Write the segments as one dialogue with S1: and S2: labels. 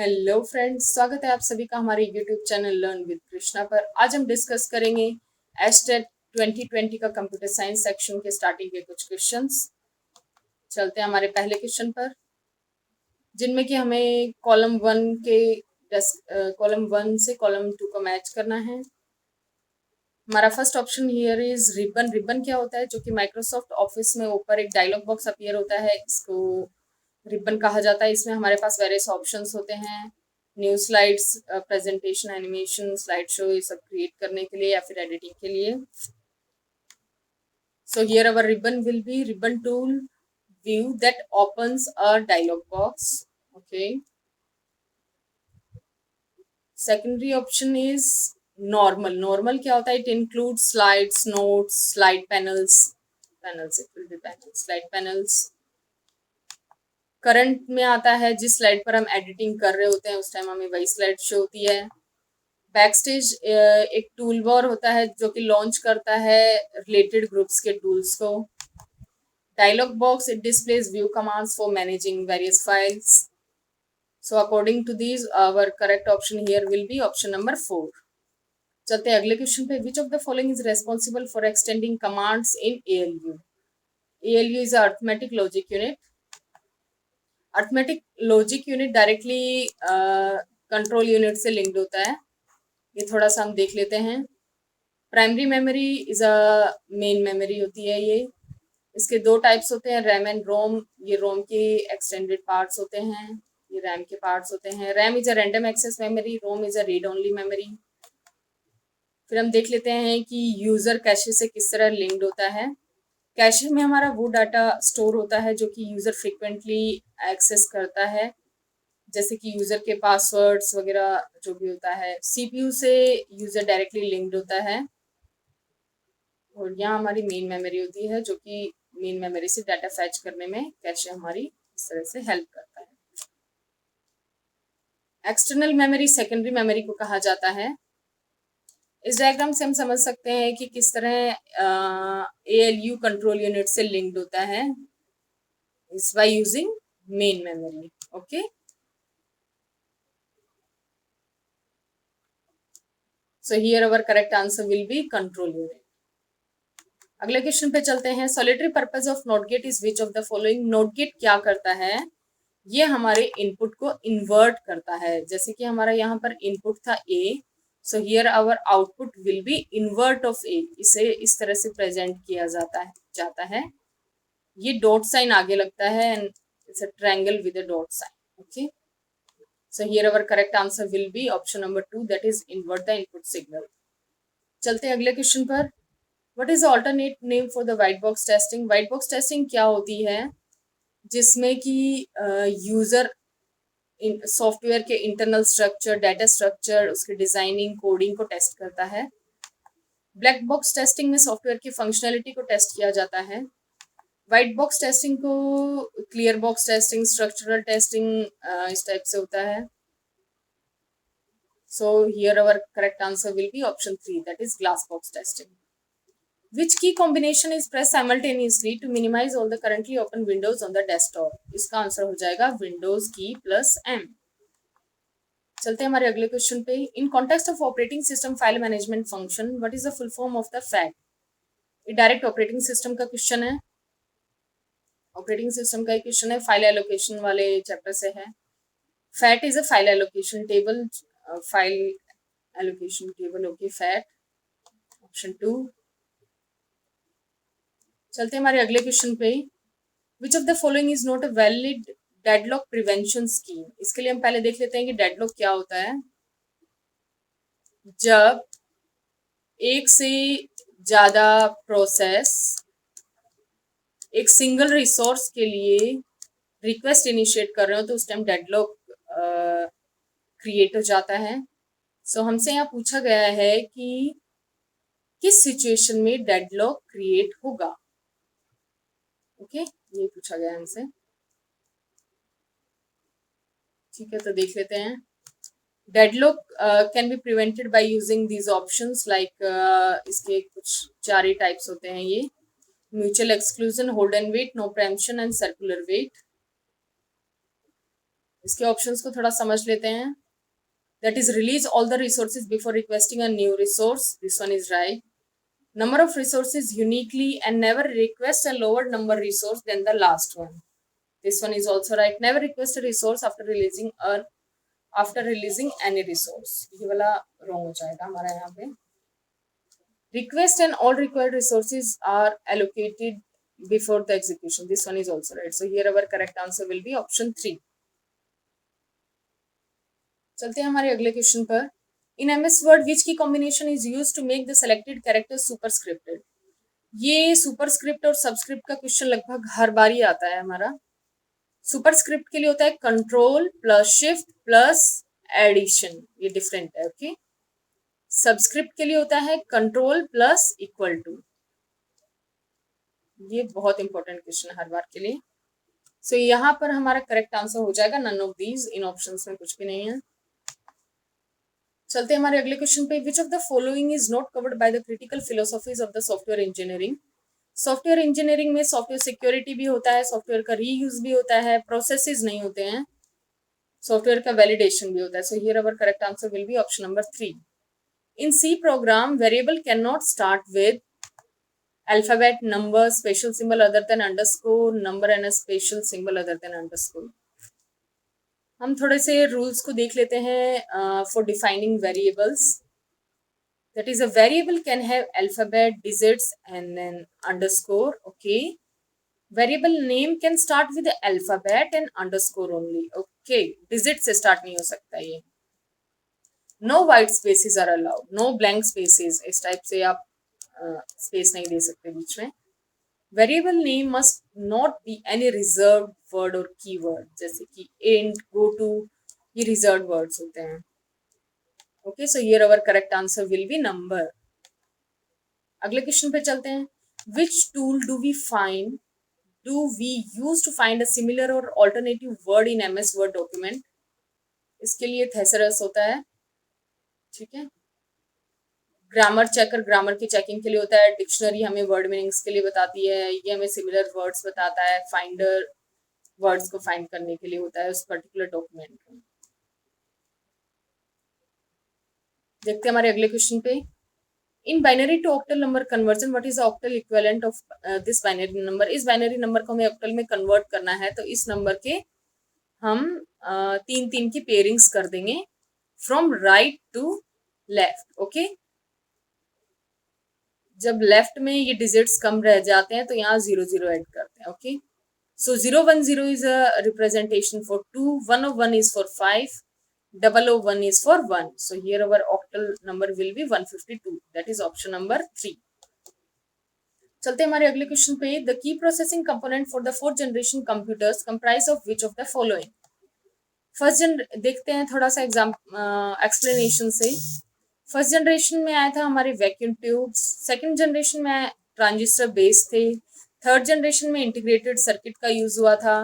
S1: Hello friends, स्वागत है आप सभी का हमारे YouTube channel learn with Krishna पर। आज हम डिस्कस करेंगे एस्टेट 2020 का कंप्यूटर साइंस सेक्शन के स्टार्टिंग के कुछ क्वेश्चंस। चलते हैं हमारे पहले क्वेश्चन पर, जिनमें कि हमें कॉलम वन से कॉलम टू को मैच करना है। हमारा first option here is ribbon. Ribbon क्या होता है? जो कि माइक्रोसॉफ्ट ऑफिस में ऊपर एक डायलॉग बॉक्स अपीयर होता है, इसको रिबन कहा जाता है। इसमें हमारे पास वेरियस ऑप्शंस होते हैं, new slides, presentation, animation, slide show, ये सब क्रिएट करने के लिए या फिर एडिटिंग के लिए। सो here our ribbon will be ribbon tool view that opens a dialog box. Okay. Secondary option is normal. Normal क्या होता है? It includes slides, notes, slide panels. It will be panels, slide panels. Current में आता है, जिस slide पर हम editing कर रहे होते हैं उस टाइम हमें वही स्लाइड शो होती है। बैकस्टेज एक टूल बार होता है जो कि लॉन्च करता है रिलेटेड ग्रुप्स के टूल्स को। Dialogue box, it displays view commands for managing various files. So according to this our correct option here will be option number 4। चलते हैं अगले क्वेश्चन पे। Which of the following is responsible for extending commands in ALU? ALU is arithmetic logic unit. Arithmetic logic unit directly control unit से linked होता है। ये थोड़ा सा हम देख लेते हैं। Primary memory is a main memory होती है ये। इसके दो टाइप्स होते हैं, रैम एंड रोम। ये रोम के एक्सटेंडेड पार्ट्स होते हैं, ये रैम के पार्ट्स होते हैं। RAM is a random access memory, ROM is a read only memory. फिर हम देख लेते हैं कि यूजर कैशे से किस तरह लिंक्ड होता है। कैशे में हमारा वो डाटा स्टोर होता है जो कि यूजर फ्रिक्वेंटली एक्सेस करता है, जैसे कि यूजर के पासवर्ड्स वगैरह जो भी होता है। CPU से यूजर डायरेक्टली लिंक्ड होता है। और यहाँ हमारी मेन मेमोरी होती है जो कि मेन मेमोरी से डाटा फैच करने में कैशे हमारी इस तरह से हेल्प करता है। एक्सटर्नल मेमोरी सेकेंडरी मेमोरी को कहा जाता है। इस डायग्राम से हम समझ सकते हैं कि किस तरह ALU कंट्रोल यूनिट से लिंक्ड होता है, is by using main memory. Okay, so here our correct answer will be control unit. अगले क्वेश्चन पे चलते हैं। Solitary purpose of not gate is which of the following? Not gate क्या करता है? ये हमारे इनपुट को इन्वर्ट करता है। जैसे कि हमारा यहाँ पर इनपुट था A, so here our output will be invert of A। इसे इस तरह से प्रेजेंट किया जाता है। ये डॉट साइन आगे लगता है and it's a triangle with a dot sign. Okay, so here our correct answer will be option number 2, that is invert the input signal. चलते हैं अगले क्वेश्चन पर। What is alternate name for the white box testing? White box testing क्या होती है? जिसमें कि यूजर सॉफ्टवेयर के इंटरनल स्ट्रक्चर, डाटा स्ट्रक्चर, उसके डिजाइनिंग, कोडिंग को टेस्ट करता है। ब्लैक बॉक्स टेस्टिंग में सॉफ्टवेयर की फंक्शनैलिटी को टेस्ट किया जाता है। व्हाइट बॉक्स टेस्टिंग को clear box testing, structural testing इस टाइप से होता है। So here our correct answer will be option 3, that is glass box testing. Which key combination is pressed simultaneously to minimize all the currently open windows on the desktop? इसका answer हो जाएगा Windows की plus M। चलते हैं हमारे अगले question पे। In context of operating system file management function, what is the full form of the fat? ये डायरेक्ट ऑपरेटिंग सिस्टम का क्वेश्चन है। ऑपरेटिंग सिस्टम का ही क्वेश्चन है, फाइल एलोकेशन वाले चैप्टर से है। Fat is a file allocation table, file allocation table. Okay, fat option 2। चलते हैं हमारे अगले क्वेश्चन पे। Which of the following is not a valid deadlock prevention scheme? इसके लिए हम पहले देख लेते हैं कि डेडलॉक क्या होता है। जब एक से ज्यादा प्रोसेस एक सिंगल रिसोर्स के लिए रिक्वेस्ट इनिशिएट कर रहे हो तो उस टाइम डेडलॉक क्रिएट हो जाता है। सो हमसे यहाँ पूछा गया है कि किस सिचुएशन में डेडलॉक क्रिएट होगा। ओके, ये पूछा गया हमसे। ठीक है, तो देख लेते हैं। Deadlock can be prevented by using these options like, इसके कुछ 4 ही टाइप्स होते हैं ये। Mutual exclusion, hold and wait, no preemption and circular wait. इसके ऑप्शंस को थोड़ा समझ लेते हैं. That is release all the resources before requesting a new resource. This one is right. Number of resources uniquely and never request a lower number resource than the last one. This one is also right. Never request a resource after releasing any resource. ये वाला wrong हो जाएगा हमारा यहाँ पे. Request and all required resources are allocated before the execution. This one is also right. So here our correct answer will be option 3. चलते हैं हमारे अगले क्वेश्चन पर. इन MS Word which की combination is used to make the selected characters superscripted. ये superscript और subscript का क्वेश्चन लगभग हर बार ही आता है हमारा. सुपरस्क्रिप्ट के लिए होता है control plus shift plus addition, ये डिफरेंट है. ओके. सबस्क्रिप्ट के लिए होता है कंट्रोल प्लस इक्वल टू. ये बहुत इंपॉर्टेंट क्वेश्चन है हर बार के लिए. सो यहाँ पर हमारा करेक्ट आंसर हो जाएगा नन ऑफ दीज. इन ऑप्शंस में कुछ भी नहीं है. चलते हैं हमारे अगले क्वेश्चन पे. Which of the following is not covered by the critical philosophies of the software engineering. Software engineering में सॉफ्टवेयर सिक्योरिटी भी होता है, सॉफ्टवेयर का रीयूज भी होता है, प्रोसेसेस नहीं होते हैं, सॉफ्टवेयर का वैलिडेशन भी होता है. So here our correct answer will be option number 3. In C program variable can not start with alphabet, number, special symbol other than underscore, number and a special symbol other than underscore. हम थोड़े से rules को देख लेते हैं for defining variables. That is a variable can have alphabet, digits and then underscore. Okay. Variable name can start with alphabet and underscore only. Okay. Digit से start नहीं हो सकता ये. No white spaces are allowed, no blank spaces. इस type से आप space नहीं दे सकते बीच में. Variable name must not be any reserved word और कीवर्ड, जैसे कि इंट, गो टू, ये रिजर्व वर्ड्स होते हैं. Okay. So here our correct answer will be number. अगले क्वेश्चन पे चलते हैं. Which tool do we use to find a similar or alternative word in MS word document. इसके लिए thesaurus होता है. ठीक है. ग्रामर चेकर ग्रामर की चेकिंग के लिए होता है. डिक्शनरी हमें वर्ड मीनिंग्स के लिए बताती है. ये हमें सिमिलर वर्ड्स बताता है. फाइंडर वर्ड्स को फाइंड करने के लिए होता है उस पर्टिकुलर डॉक्यूमेंट में. देखते हैं हमारे अगले क्वेश्चन पे. In binary to octal number conversion what is the octal equivalent of this binary number. इस बाइनरी नंबर को हमें ऑक्टल में कन्वर्ट करना है, तो इस नंबर के हम 3 की पेयरिंग्स कर देंगे from right to left. Okay. जब लेफ्ट में ये डिजिट्स कम रह जाते हैं तो यहाँ 0 ऐड करते हैं. Okay. So 010 is a representation for 2, 101 is for 5, 001 is for 1. So here our octal number will be 152. That is option number 3. चलते हैं हमारे अगले क्वेश्चन पे. The key processing component for the 4th generation computers comprise of which of the following. देखते हैं थोड़ा सा explanation से. फर्स्ट जनरेशन में आया था हमारे वैक्यूम ट्यूब्स. सेकंड जनरेशन में ट्रांजिस्टर बेस थे. थर्ड जनरेशन में इंटीग्रेटेड सर्किट का यूज हुआ था.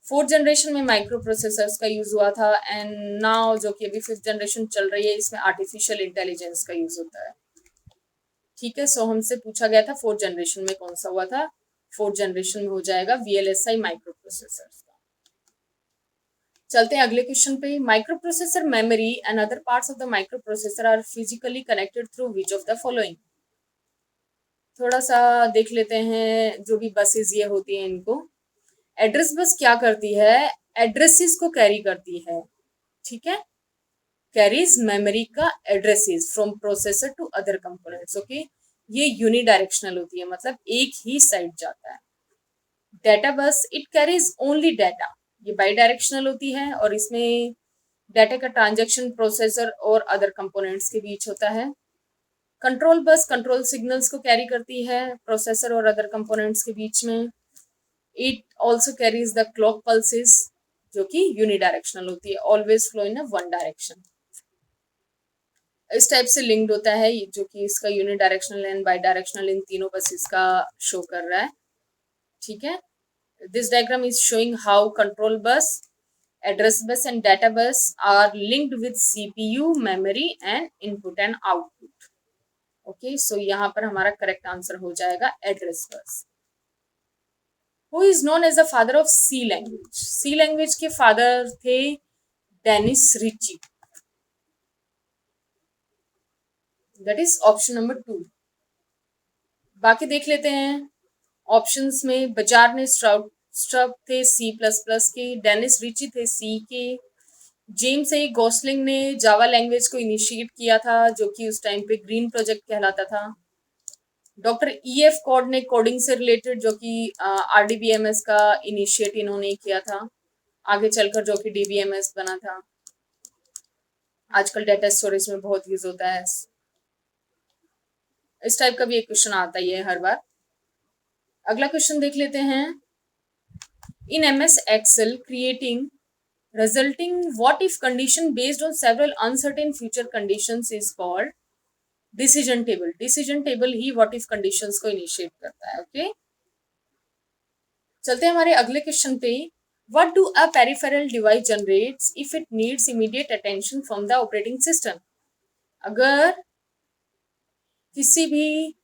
S1: फोर्थ जनरेशन में माइक्रो प्रोसेसर्स का यूज हुआ था. एंड नाउ जो कि अभी 5th जनरेशन चल रही है, इसमें आर्टिफिशियल इंटेलिजेंस का यूज होता है. ठीक है. सो हमसे पूछा गया था 4th जनरेशन में कौन सा हुआ था. 4th जनरेशन में हो जाएगा VLSI माइक्रो प्रोसेसर्स का. चलते हैं अगले क्वेश्चन पे. Microprocessor memory and other parts of the microprocessor are physically connected through which of the following. थोड़ा सा देख लेते हैं. जो भी बसेस ये होती हैं इनको एड्रेस बस क्या करती है, एड्रेसेस को कैरी करती है. ठीक है. कैरीज मेमोरी का addresses from processor to other components. Okay. ये यूनिडायरेक्शनल होती है, मतलब एक ही साइड जाता है. Data bus it carries only data. ये बाई डायरेक्शनल होती है और इसमें डेटा का ट्रांजेक्शन प्रोसेसर और अदर कंपोनेंट्स के बीच होता है. कंट्रोल बस कंट्रोल सिग्नल्स को कैरी करती है प्रोसेसर और अदर कंपोनेंट्स के बीच में. It also carries the clock pulses जो कि यूनिडायरेक्शनल होती है. Always flow in a one direction. इस टाइप से लिंक्ड होता है, जो कि इसका यूनिडायरेक्शनल एंड बाई डायरेक्शनल इन तीनों बसेस का शो कर रहा है. ठीक है. This diagram is showing how control bus, address bus and data bus are linked with CPU, memory and input and output. Okay. So यहाँ पर हमारा करेक्ट आंसर हो जाएगा address bus. Who is known as the father of C language? C language के father थे Dennis Ritchie, that is option number 2। बाकी देख लेते हैं ऑप्शंस में। बजार ने स्ट्रप थे सी प्लस प्लस के, डेनिस रिची थे सी के, जेम्स ए गॉसलिंग ने जावा लैंग्वेज को इनिशिएट किया था जो कि उस टाइम पे ग्रीन प्रोजेक्ट कहलाता था, डॉक्टर EF कॉड ने कोडिंग से रिलेटेड जो कि RDBMS का इनिशिएट इन्होंने किया था, आगे चलकर जो कि DBMS बना था, आजकल डाटा स्टोरेज में बहुत यूज होता है। इस टाइप का भी एक क्वेश्चन आता ही है हर बार। अगला क्वेश्चन देख लेते हैं। इन MS Excel creating resulting what if condition based on several uncertain future conditions is called decision table। decision table he what if conditions को initiate करता है। ओके, चलते हैं हमारे अगले क्वेश्चन पे। what do a peripheral device generates if it needs immediate attention from the operating system? अगर किसी भी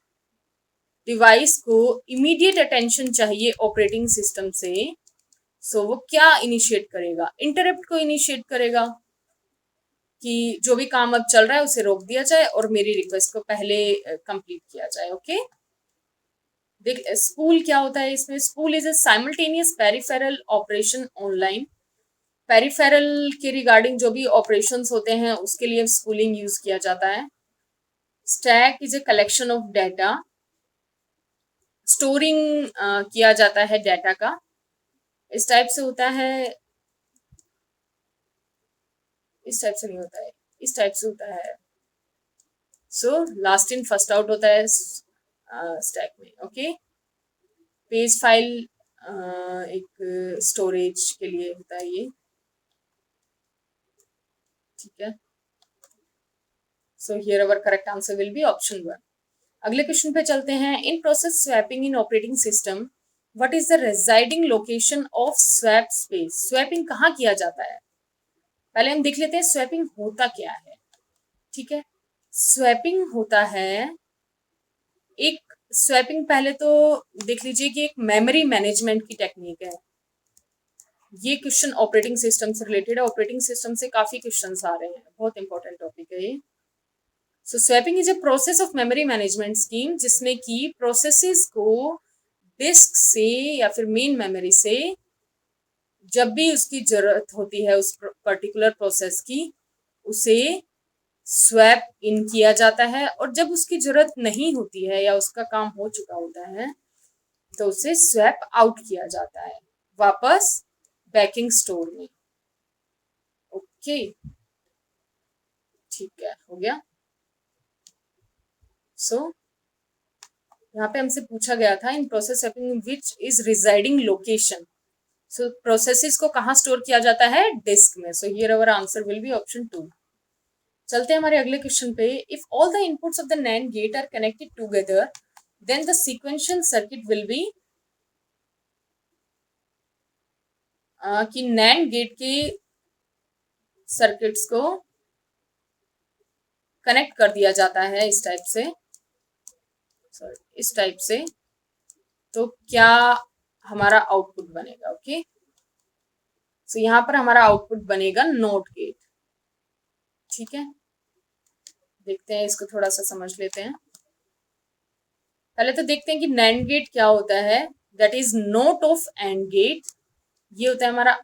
S1: डिवाइस को इमीडिएट अटेंशन चाहिए ऑपरेटिंग सिस्टम से, सो वो क्या इनिशिएट करेगा? इंटरप्ट को इनिशिएट करेगा कि जो भी काम अब चल रहा है उसे रोक दिया जाए और मेरी रिक्वेस्ट को पहले कंप्लीट किया जाए। ओके, देख स्पूल क्या होता है इसमें। Spool is a simultaneous peripheral operation online. Peripheral के रिगार्डिंग जो भी ऑपरेशंस होते हैं उसके लिए स्पूलिंग यूज किया जाता है। Stack is a collection of data. Storing किया जाता है डाटा का, इस टाइप से होता है, इस टाइप से नहीं होता है, इस टाइप से होता है। So last in first out होता है स्टैक में। ओके, पेज फाइल एक स्टोरेज के लिए होता है ये, ठीक है। So here our correct answer will be option 1। अगले क्वेश्चन पे चलते हैं। In process swapping in operating system what is the residing location of swap space? Swapping कहाँ किया जाता है? पहले हम देख लेते हैं स्वैपिंग होता क्या है। ठीक है, स्वैपिंग होता है एक स्वैपिंग, पहले तो देख लीजिए कि एक मेमोरी मैनेजमेंट की टेक्निक है। ये क्वेश्चन ऑपरेटिंग सिस्टम से रिलेटेड है, ऑपरेटिंग सिस्टम से काफी क्वेश्चंस आ रहे हैं, बहुत इंपॉर्टेंट टॉपिक है ये। So swapping is a process of memory management scheme जिसमें कि प्रोसेसेस को डिस्क से या फिर मेन मेमोरी से जब भी उसकी जरूरत होती है उस पर्टिकुलर प्रोसेस की, उसे स्वैप इन किया जाता है, और जब उसकी जरूरत नहीं होती है या उसका काम हो चुका होता है तो उसे स्वैप आउट किया जाता है वापस बैकिंग स्टोर में। ओके, ठीक है, हो गया। सो यहाँ पे हमसे पूछा गया था in process swapping which is residing location. So processes को कहाँ स्टोर किया जाता है? डिस्क में। So here our answer will be option 2। चलते हैं हमारे अगले क्वेश्चन पे। If all the inputs of the NAND gate are connected together then the sequential circuit will be, कि NAND गेट के सर्किट्स को कनेक्ट कर दिया जाता है इस टाइप से, सॉरी इस टाइप से, तो क्या हमारा आउटपुट बनेगा? ओके, सो यहाँ पर हमारा आउटपुट बनेगा नॉट गेट। ठीक है, देखते हैं इसको थोड़ा सा समझ लेते हैं। पहले तो देखते हैं कि NAND गेट क्या होता है। That is not of and gate. ये होता है हमारा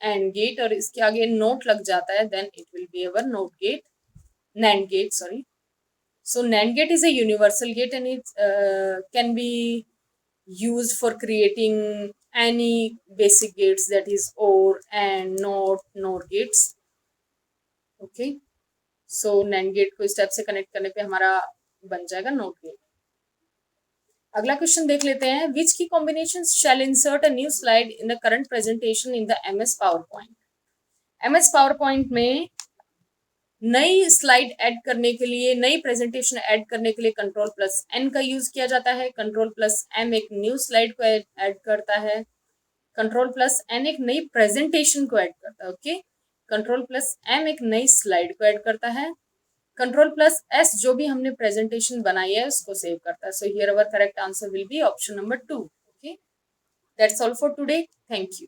S1: एंड गेट और इसके आगे नोट लग जाता है, then it will be our not gate, NAND gate, sorry. So NAND gate is a universal gate and it can be used for creating any basic gates, that is OR and NOR gates. Okay, so NAND gate को इस type से connect करने पे हमारा बन जाएगा note gate. अगला question देख लेते हैं। Which key combinations shall insert a new slide in the current presentation in the MS PowerPoint? MS PowerPoint में नई स्लाइड ऐड करने के लिए, नई प्रेजेंटेशन ऐड करने के लिए Ctrl+N का यूज किया जाता है। Ctrl+M एक न्यू स्लाइड को ऐड करता है, Ctrl+N एक नई प्रेजेंटेशन को ऐड करता है। ओके, Ctrl+M एक नई स्लाइड को ऐड करता है, Ctrl+S जो भी हमने प्रेजेंटेशन बनाई है उसको सेव करता है। So here our correct answer will be option number 2। Okay, that's all for today, thank you.